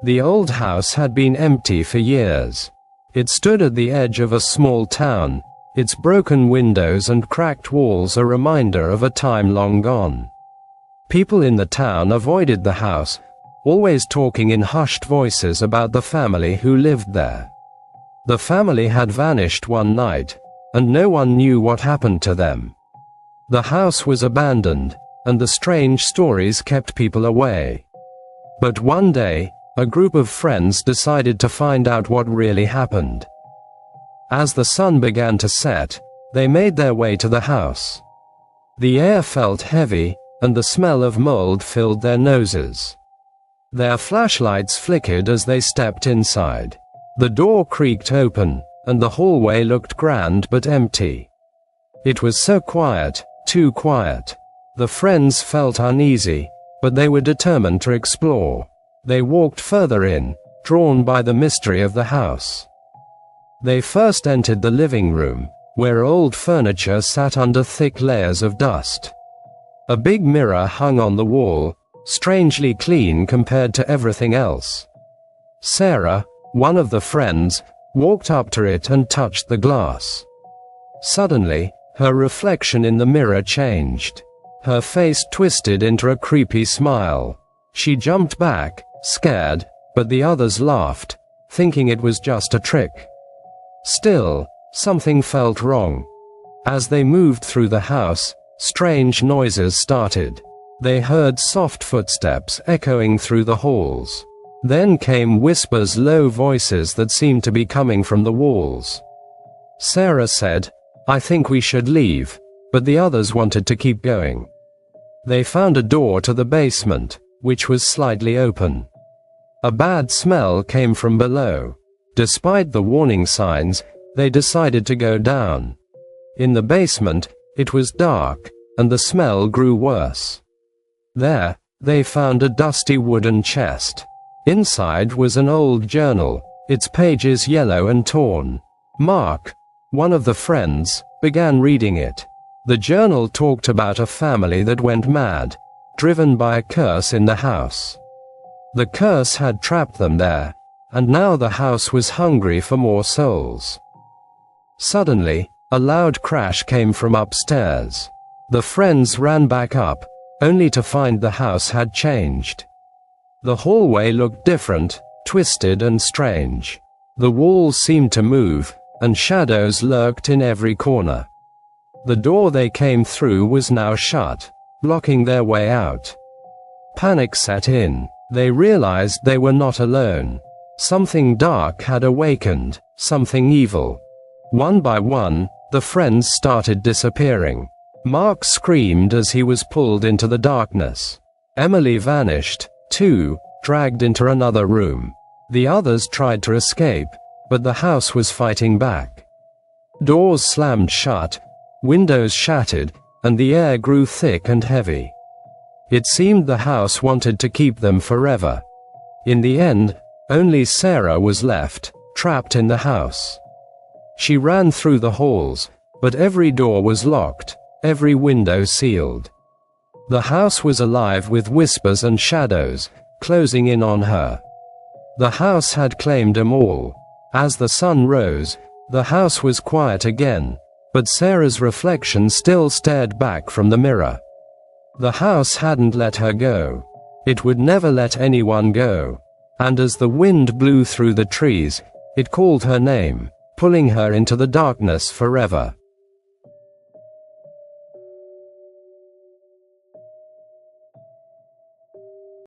The old house had been empty for years. It stood at the edge of a small town, its broken windows and cracked walls a reminder of a time long gone. People in the town avoided the house, always talking in hushed voices about the family who lived there. The family had vanished one night, and no one knew what happened to them. The house was abandoned, and the strange stories kept people away. But one day, a group of friends decided to find out what really happened. As the sun began to set, they made their way to the house. The air felt heavy, and the smell of mold filled their noses. Their flashlights flickered as they stepped inside. The door creaked open, and the hallway looked grand but empty. It was so quiet, too quiet. The friends felt uneasy, but they were determined to explore. They walked further in, drawn by the mystery of the house. They first entered the living room, where old furniture sat under thick layers of dust. A big mirror hung on the wall, strangely clean compared to everything else. Sarah, one of the friends, walked up to it and touched the glass. Suddenly, her reflection in the mirror changed. Her face twisted into a creepy smile. She jumped back, scared, but the others laughed, thinking it was just a trick. Still, something felt wrong. As they moved through the house, strange noises started. They heard soft footsteps echoing through the halls. Then came whispers, low voices that seemed to be coming from the walls. Sarah said, "I think we should leave," but the others wanted to keep going. They found a door to the basement, which was slightly open. A bad smell came from below. Despite the warning signs, they decided to go down. In the basement, it was dark, and the smell grew worse. There, they found a dusty wooden chest. Inside was an old journal, its pages yellow and torn. Mark, one of the friends, began reading it. The journal talked about a family that went mad, driven by a curse in the house. The curse had trapped them there, and now the house was hungry for more souls. Suddenly, a loud crash came from upstairs. The friends ran back up, only to find the house had changed. The hallway looked different, twisted and strange. The walls seemed to move, and shadows lurked in every corner. The door they came through was now shut, blocking their way out. Panic set in. They realized they were not alone. Something dark had awakened, something evil. One by one, the friends started disappearing. Mark screamed as he was pulled into the darkness. Emily vanished, too, dragged into another room. The others tried to escape, but the house was fighting back. Doors slammed shut, windows shattered, and the air grew thick and heavy. It seemed the house wanted to keep them forever. In the end, only Sarah was left, trapped in the house. She ran through the halls, but every door was locked, every window sealed. The house was alive with whispers and shadows, closing in on her. The house had claimed them all. As the sun rose, the house was quiet again, but Sarah's reflection still stared back from the mirror. The house hadn't let her go. It would never let anyone go. And as the wind blew through the trees, it called her name, pulling her into the darkness forever.